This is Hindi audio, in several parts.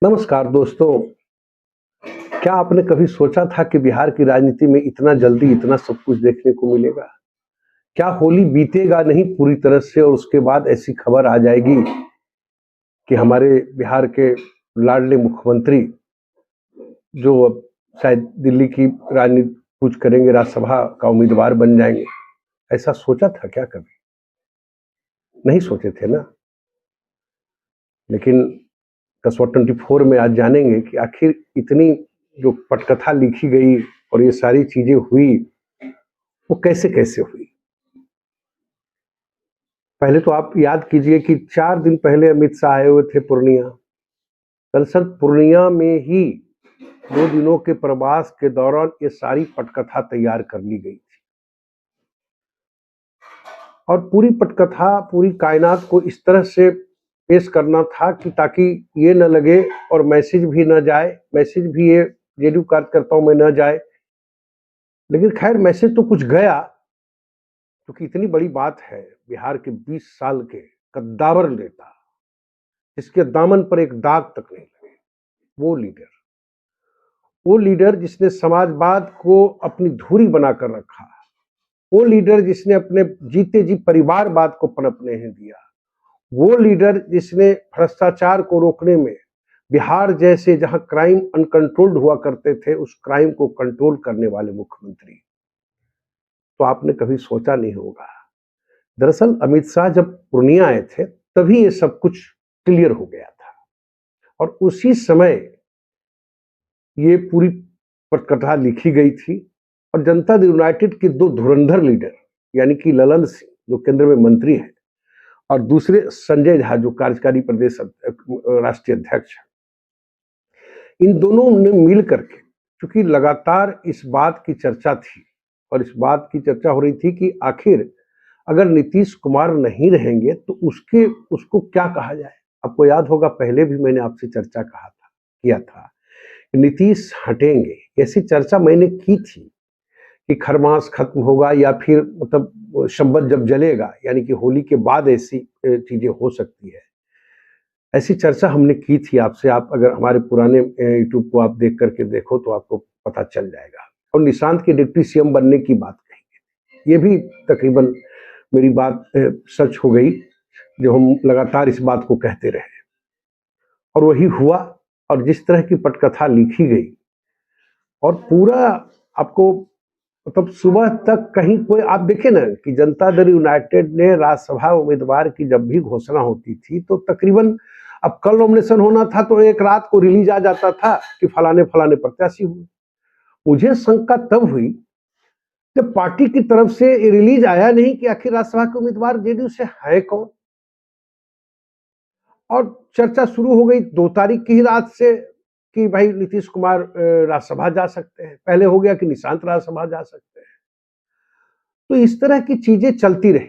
नमस्कार दोस्तों। क्या आपने कभी सोचा था कि बिहार की राजनीति में इतना जल्दी इतना सब कुछ देखने को मिलेगा? क्या होली बीतेगा नहीं पूरी तरह से और उसके बाद ऐसी खबर आ जाएगी कि हमारे बिहार के लाडले मुख्यमंत्री जो अब शायद दिल्ली की राजनीति कुछ करेंगे, राज्यसभा का उम्मीदवार बन जाएंगे। ऐसा सोचा था क्या कभी? नहीं सोचे थे ना। लेकिन कसौट 24 में आज जानेंगे कि आखिर इतनी जो पटकथा लिखी गई और ये सारी चीजें हुई वो कैसे कैसे हुई। पहले तो आप याद कीजिए कि 4 दिन पहले अमित शाह आए हुए थे पूर्णिया। दरअसल पूर्णिया में ही 2 दिनों के प्रवास के दौरान ये सारी पटकथा तैयार कर ली गई थी और पूरी पटकथा पूरी कायनात को इस तरह से पेश करना था कि ताकि ये न लगे और मैसेज भी न जाए, मैसेज भी ये जेडीयू कार्यकर्ताओं में न जाए। लेकिन खैर मैसेज तो कुछ गया, क्योंकि इतनी बड़ी बात है, बिहार के 20 साल के कद्दावर नेता जिसके दामन पर एक दाग तक नहीं लगे, वो लीडर जिसने समाजवाद को अपनी धुरी बनाकर रखा, वो लीडर जिसने अपने जीते जी परिवारवाद को पनपने नहीं दिया, वो लीडर जिसने भ्रष्टाचार को रोकने में बिहार जैसे जहां क्राइम अनकंट्रोल्ड हुआ करते थे उस क्राइम को कंट्रोल करने वाले मुख्यमंत्री, तो आपने कभी सोचा नहीं होगा। दरअसल अमित शाह जब पूर्णिया आए थे तभी ये सब कुछ क्लियर हो गया था और उसी समय ये पूरी पटकथा लिखी गई थी और जनता दल यूनाइटेड के 2 धुरंधर लीडर यानी कि ललन सिंह जो केंद्र में मंत्री है और दूसरे संजय झा जो कार्यकारी प्रदेश राष्ट्रीय अध्यक्ष है, इन दोनों ने मिल करके, क्योंकि लगातार इस बात की चर्चा थी और इस बात की चर्चा हो रही थी कि आखिर अगर नीतीश कुमार नहीं रहेंगे तो उसको क्या कहा जाए। आपको याद होगा पहले भी मैंने आपसे चर्चा किया था कि नीतीश हटेंगे, ऐसी चर्चा मैंने की थी कि खरमास खत्म होगा या फिर मतलब शंबत जब जलेगा यानी कि होली के बाद ऐसी चीजें हो सकती है, ऐसी चर्चा हमने की थी आपसे। आप अगर हमारे पुराने यूट्यूब को आप देख करके देखो तो आपको पता चल जाएगा। और निशांत के डिप्टी सीएम बनने की बात कही, ये भी तकरीबन मेरी बात सच हो गई, जो हम लगातार इस बात को कहते रहे और वही हुआ। और जिस तरह की पटकथा लिखी गई और पूरा आपको मतलब सुबह तक कहीं कोई, आप देखें ना कि जनता दल यूनाइटेड ने राज्यसभा उम्मीदवार की जब भी घोषणा होती थी तो तकरीबन, अब कल नॉमिनेशन होना था तो एक रात को रिलीज आ जाता था कि फलाने फलाने प्रत्याशी हुए। मुझे शंका तब हुई जब पार्टी की तरफ से रिलीज आया नहीं कि आखिर राज्यसभा के उम्मीदवार जेडीयू से है कौन, और चर्चा शुरू हो गई 2 तारीख की ही रात से कि भाई नीतीश कुमार राज्यसभा जा सकते हैं, पहले हो गया कि निशांत राज्यसभा जा सकते हैं। तो इस तरह की चीजें चलती रही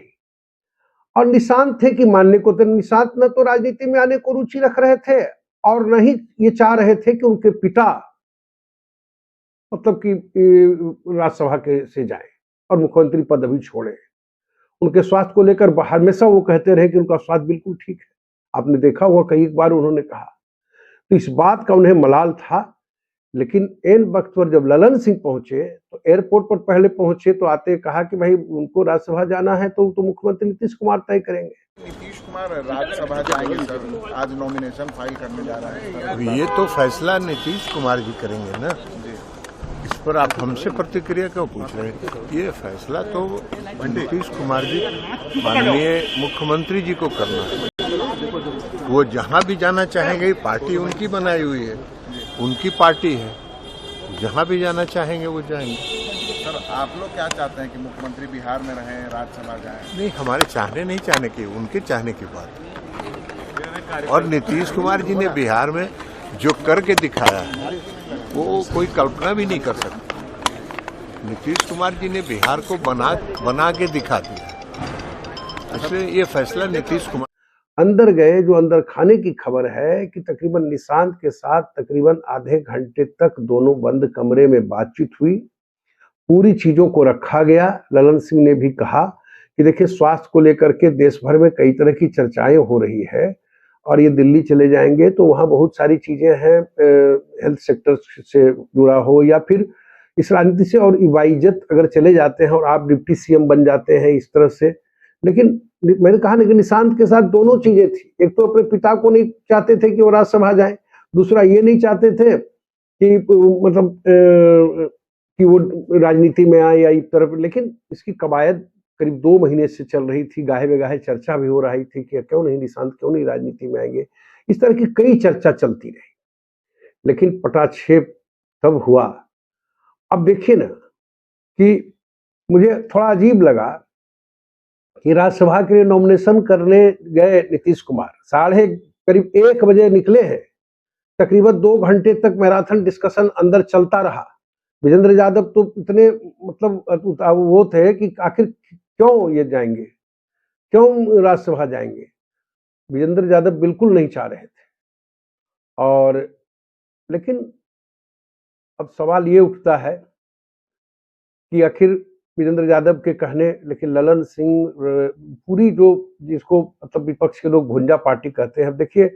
और निशांत थे कि मानने को, तो निशांत न तो राजनीति में आने को रुचि रख रहे थे और न ही ये चाह रहे थे कि उनके पिता मतलब कि राज्यसभा के से जाए और मुख्यमंत्री पद अभी छोड़े। उनके स्वास्थ्य को लेकर हमेशा वो कहते रहे कि उनका स्वास्थ्य बिल्कुल ठीक है, आपने देखा हुआ कई बार उन्होंने कहा, तो इस बात का उन्हें मलाल था। लेकिन एन वक्त पर जब ललन सिंह पहुंचे तो एयरपोर्ट पर पहले पहुंचे तो आते कहा कि भाई उनको राज्यसभा जाना है तो मुख्यमंत्री नीतीश कुमार तय करेंगे। नीतीश कुमार राज्यसभा जाएंगे सर, आज नॉमिनेशन फाइल करने जा रहा है। अब ये तो फैसला नीतीश कुमार जी करेंगे ना, इस पर आप हमसे प्रतिक्रिया क्यों पूछ रहे हैं? ये फैसला तो नीतीश कुमार जी माननीय मुख्यमंत्री जी को करना है। वो जहां भी जाना चाहेंगे, पार्टी उनकी बनाई हुई है, उनकी पार्टी है, जहां भी जाना चाहेंगे वो जाएंगे। सर आप लोग क्या चाहते हैं कि मुख्यमंत्री बिहार में रहें, राज्यसभा जाएं? नहीं, हमारे चाहने नहीं चाहने की, उनके चाहने की बात। और नीतीश कुमार जी ने बिहार में जो करके दिखाया है वो कोई कल्पना भी नहीं कर सकती। नीतीश कुमार जी ने बिहार को बना के दिखा दिया, इसलिए ये फैसला नीतीश कुमार। अंदर गए, जो अंदर खाने की खबर है कि तकरीबन निशांत के साथ तकरीबन आधे घंटे तक दोनों बंद कमरे में बातचीत हुई, पूरी चीजों को रखा गया। ललन सिंह ने भी कहा कि देखिए स्वास्थ्य को लेकर के देश भर में कई तरह की चर्चाएं हो रही है और ये दिल्ली चले जाएंगे तो वहाँ बहुत सारी चीजें हैं, हेल्थ सेक्टर से जुड़ा हो या फिर इस राजनीति से, और इवाइजत अगर चले जाते हैं और आप डिप्टी सीएम बन जाते हैं इस तरह से। लेकिन मैंने कहा ना कि निशांत के साथ दोनों चीजें थी, एक तो अपने पिता को नहीं चाहते थे कि वो राज्यसभा जाए, दूसरा ये नहीं चाहते थे कि मतलब कि वो राजनीति में आए या एक तरफ। लेकिन इसकी कवायद करीब 2 महीने से चल रही थी, गाहे बेगाहे चर्चा भी हो रही थी कि क्यों नहीं निशांत, क्यों नहीं राजनीति में आएंगे, इस तरह की कई चर्चा चलती रही। लेकिन पटाक्षेप तब हुआ। अब देखिए ना कि मुझे थोड़ा अजीब लगा कि राज्यसभा के लिए नॉमिनेशन करने गए नीतीश कुमार करीब 1 बजे निकले हैं, तकरीबन 2 घंटे तक मैराथन डिस्कशन अंदर चलता रहा। विजेंद्र यादव तो इतने मतलब वो थे कि आखिर क्यों ये जाएंगे, क्यों राज्यसभा जाएंगे। विजेंद्र यादव बिल्कुल नहीं चाह रहे थे। और लेकिन अब सवाल ये उठता है कि आखिर विजेंद्र यादव के कहने, लेकिन ललन सिंह पूरी जो जिसको मतलब विपक्ष के लोग भुंजा पार्टी कहते हैं। देखिए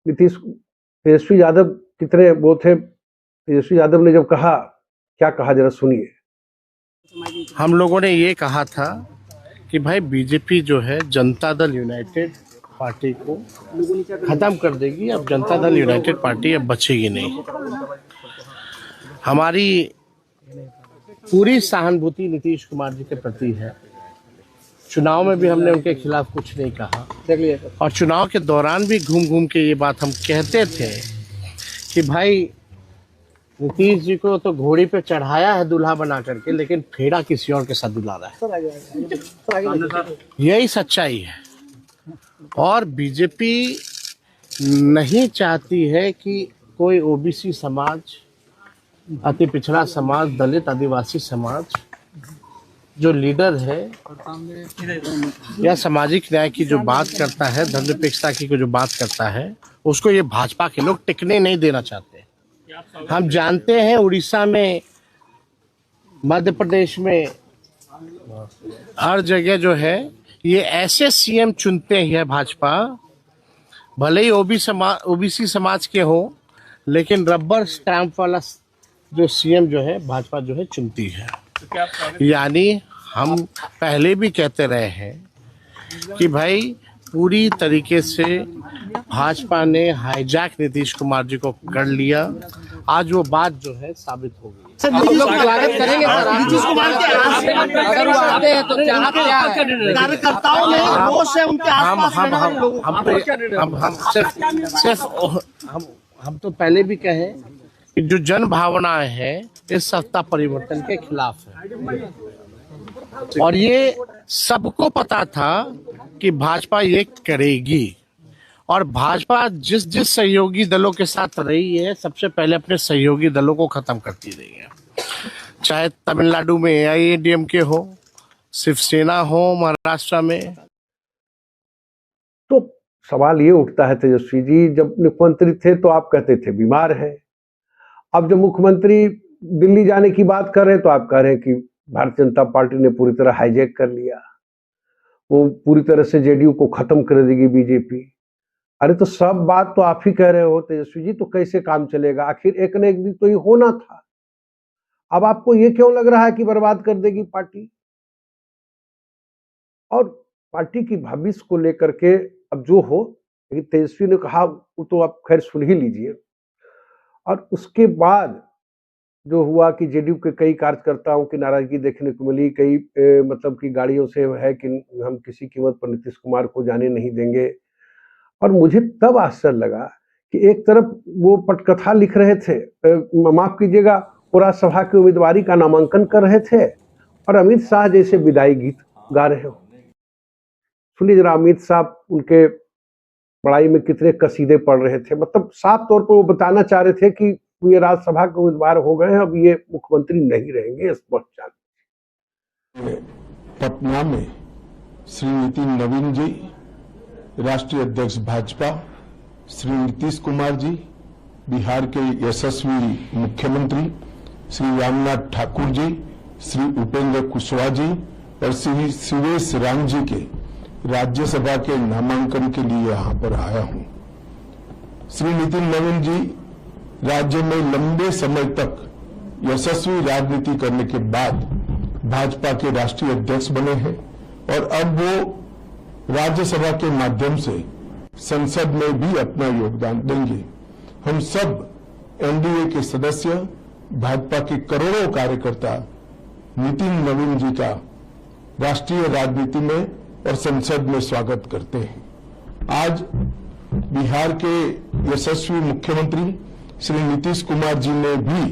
तेजस्वी यादव कितने वो थे, तेजस्वी यादव ने जब कहा, क्या कहा जरा सुनिए। हम लोगों ने ये कहा था कि भाई बीजेपी जो है जनता दल यूनाइटेड पार्टी को खत्म कर देगी, अब जनता दल यूनाइटेड पार्टी अब बचेगी नहीं। हमारी पूरी सहानुभूति नीतीश कुमार जी के प्रति है। चुनाव में भी हमने उनके खिलाफ कुछ नहीं कहा, और चुनाव के दौरान भी घूम घूम के ये बात हम कहते थे कि भाई नीतीश जी को तो घोड़ी पे चढ़ाया है दूल्हा बना करके, लेकिन फेरा किसी और के साथ दुला रहा है। यही सच्चाई है। और बीजेपी नहीं चाहती है कि कोई ओबीसी समाज, अति पिछड़ा समाज, दलित आदिवासी समाज जो लीडर है या सामाजिक न्याय की जो बात करता है, धर्मनिरपेक्षता की जो बात करता है, उसको ये भाजपा के लोग टिकने नहीं देना चाहते। हम जानते हैं उड़ीसा में, मध्य प्रदेश में, हर जगह जो है ये ऐसे सीएम चुनते हैं भाजपा, भले ही ओबीसी समाज के हो, लेकिन रबर स्टैंप वाला जो सीएम जो है भाजपा जो है चुनती है। यानी हम पहले भी कहते रहे हैं कि भाई पूरी तरीके से भाजपा ने हाईजैक नीतीश कुमार जी को कर लिया। आज वो बात जो है साबित हो गई। स्वागत करेंगे नीतीश कुमार के अगर वो आते हैं तो कार्यकर्ताओं में रोष है उनके आसपास। हम तो पहले भी कहे कि जो जन भावनाएं हैं इस सत्ता परिवर्तन के खिलाफ है, और ये सबको पता था कि भाजपा ये करेगी। और भाजपा जिस जिस सहयोगी दलों के साथ रही है, सबसे पहले अपने सहयोगी दलों को खत्म करती रही है। चाहे तमिलनाडु में AIADMK हो, शिवसेना हो महाराष्ट्र में। तो सवाल ये उठता है, तेजस्वी जी जब मुख्यमंत्री थे तो आप कहते थे बीमार है, अब जब मुख्यमंत्री दिल्ली जाने की बात कर रहे हैं तो आप कह रहे हैं कि भारतीय जनता पार्टी ने पूरी तरह हाईजैक कर लिया, वो पूरी तरह से जेडीयू को खत्म कर देगी बीजेपी। अरे तो सब बात तो आप ही कह रहे हो तेजस्वी जी, तो कैसे काम चलेगा? आखिर एक न एक दिन तो ये होना था। अब आपको ये क्यों लग रहा है कि बर्बाद कर देगी पार्टी? और पार्टी की भविष्य को लेकर के अब जो हो, लेकिन तेजस्वी ने कहा वो तो आप खैर सुन ही लीजिए। और उसके बाद जो हुआ कि जेडीयू के कई कार्यकर्ताओं की नाराजगी देखने को मिली, कई मतलब की गाड़ियों से है कि हम किसी कीमत पर नीतीश कुमार को जाने नहीं देंगे। और मुझे तब आश्चर्य लगा कि एक तरफ वो पटकथा लिख रहे थे, माफ कीजिएगा, वो राज्यसभा की उम्मीदवारी का नामांकन कर रहे थे, और अमित शाह जैसे विदाई गीत गा रहे हो। सुनिए जरा, अमित शाह उनके पढ़ाई में कितने कसीदे पढ़ रहे थे। मतलब साफ तौर पर वो बताना चाह रहे थे कि ये राज्यसभा के उम्मीदवार हो गए हैं, अब ये मुख्यमंत्री नहीं रहेंगे। स्पष्ट जान पटना में श्री नितिन नवीन जी, राष्ट्रीय अध्यक्ष भाजपा, श्री नीतीश कुमार जी, बिहार के यशस्वी मुख्यमंत्री श्री रामनाथ ठाकुर जी, श्री उपेंद्र कुशवाहा जी और श्री सुरेश राम जी के राज्यसभा के नामांकन के लिए यहां पर आया हूं। श्री नितिन नवीन जी राज्य में लंबे समय तक यशस्वी राजनीति करने के बाद भाजपा के राष्ट्रीय अध्यक्ष बने हैं और अब वो राज्यसभा के माध्यम से संसद में भी अपना योगदान देंगे। हम सब एनडीए के सदस्य, भाजपा के करोड़ों कार्यकर्ता नितिन नवीन जी का राष्ट्रीय राजनीति में और संसद में स्वागत करते हैं। आज बिहार के यशस्वी मुख्यमंत्री श्री नीतीश कुमार जी ने भी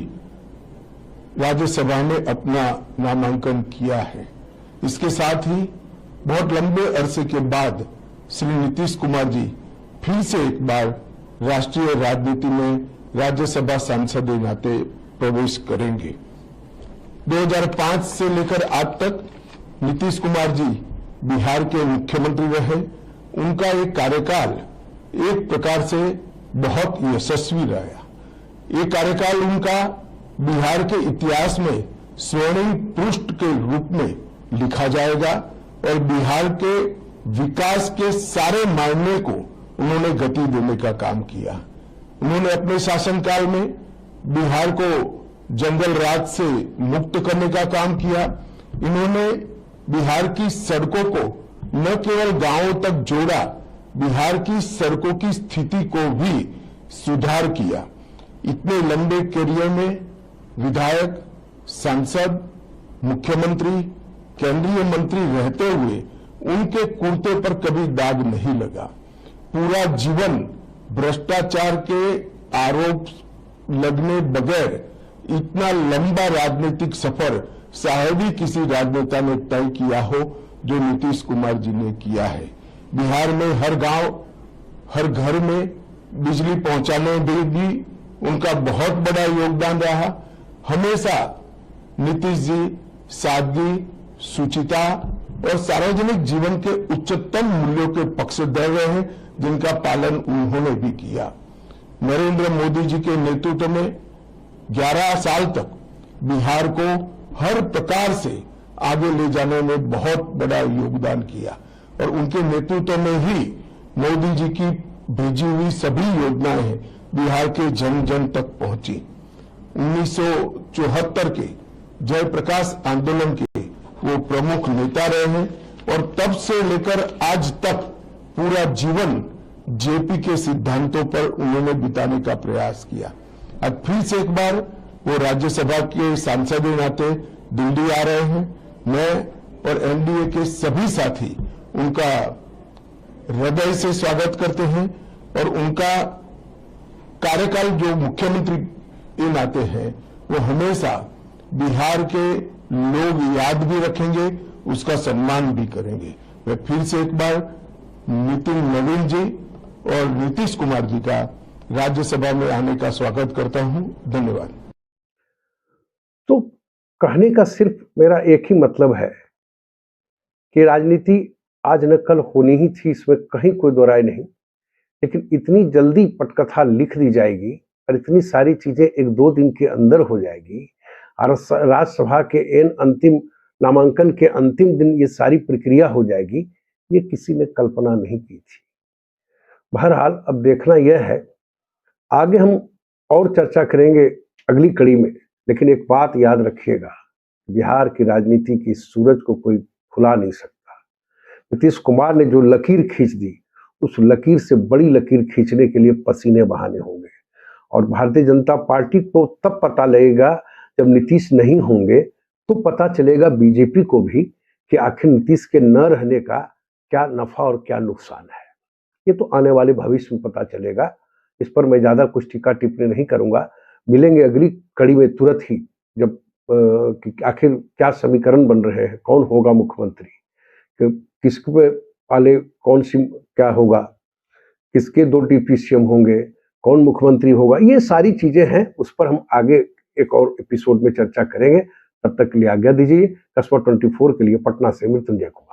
राज्यसभा में अपना नामांकन किया है। इसके साथ ही बहुत लंबे अरसे के बाद श्री नीतीश कुमार जी फिर से एक बार राष्ट्रीय राजनीति में राज्यसभा सांसद के नाते प्रवेश करेंगे। 2005 से लेकर आज तक नीतीश कुमार जी बिहार के मुख्यमंत्री रहे। उनका एक कार्यकाल एक प्रकार से बहुत यशस्वी रहा। ये कार्यकाल उनका बिहार के इतिहास में स्वर्णिम पृष्ठ के रूप में लिखा जाएगा और बिहार के विकास के सारे मायने को उन्होंने गति देने का काम किया। उन्होंने अपने शासनकाल में बिहार को जंगल राज से मुक्त करने का काम किया। इन्होंने बिहार की सड़कों को न केवल गांवों तक जोड़ा, बिहार की सड़कों की स्थिति को भी सुधार किया। इतने लंबे करियर में विधायक, सांसद, मुख्यमंत्री, केंद्रीय मंत्री रहते हुए उनके कुर्ते पर कभी दाग नहीं लगा। पूरा जीवन भ्रष्टाचार के आरोप लगने बगैर इतना लंबा राजनीतिक सफर शायद ही किसी राजनेता ने तय किया हो जो नीतीश कुमार जी ने किया है। बिहार में हर गांव, हर घर में बिजली पहुंचाने में भी उनका बहुत बड़ा योगदान रहा। हमेशा नीतीश जी सादगी, शुचिता और सार्वजनिक जीवन के उच्चतम मूल्यों के पक्षधर रहे हैं, जिनका पालन उन्होंने भी किया। नरेंद्र मोदी जी के नेतृत्व में 11 साल तक बिहार को हर प्रकार से आगे ले जाने में बहुत बड़ा योगदान किया और उनके नेतृत्व में ही मोदी जी की भेजी हुई सभी योजनाएं बिहार के जन जन तक पहुंची। 1974 के जयप्रकाश आंदोलन के वो प्रमुख नेता रहे हैं और तब से लेकर आज तक पूरा जीवन जेपी के सिद्धांतों पर उन्होंने बिताने का प्रयास किया। अब फिर से एक बार वो राज्यसभा के सांसद के नाते दिल्ली आ रहे हैं। मैं और एनडीए के सभी साथी उनका हृदय से स्वागत करते हैं और उनका कार्यकाल जो मुख्यमंत्री के नाते हैं वो हमेशा बिहार के लोग याद भी रखेंगे, उसका सम्मान भी करेंगे। मैं फिर से एक बार नितिन नवीन जी और नीतीश कुमार जी का राज्यसभा में आने का स्वागत करता हूं। धन्यवाद। तो कहने का सिर्फ मेरा एक ही मतलब है कि राजनीति आज न कल होनी ही थी, इसमें कहीं कोई दो राय नहीं, लेकिन इतनी जल्दी पटकथा लिख दी जाएगी और इतनी सारी चीजें 1-2 दिन के अंदर हो जाएगी और राज्यसभा के अंतिम नामांकन के अंतिम दिन ये सारी प्रक्रिया हो जाएगी, ये किसी ने कल्पना नहीं की थी। बहरहाल अब देखना यह है, आगे हम और चर्चा करेंगे अगली कड़ी में, लेकिन एक बात याद रखिएगा, बिहार की राजनीति की सूरज को कोई खुला नहीं सकता। नीतीश कुमार ने जो लकीर खींच दी, उस लकीर से बड़ी लकीर खींचने के लिए पसीने बहाने होंगे और भारतीय जनता पार्टी को तब पता लगेगा जब नीतीश नहीं होंगे, तो पता चलेगा बीजेपी को भी कि आखिर नीतीश के न रहने का क्या नफा और क्या नुकसान है। ये तो आने वाले भविष्य में पता चलेगा। इस पर मैं ज्यादा कुछ टीका टिप्पणी नहीं करूंगा। मिलेंगे अगली कड़ी में तुरंत ही, जब कि आखिर क्या समीकरण बन रहे हैं, कौन होगा मुख्यमंत्री, किसके वाले कौन सी क्या होगा, किसके 2 DPCM होंगे, कौन मुख्यमंत्री होगा, ये सारी चीजें हैं। उस पर हम आगे एक और एपिसोड में चर्चा करेंगे। तब तक के लिए आज्ञा दीजिए। कस्बा 24 के लिए पटना से मृत्युंजय कुमार।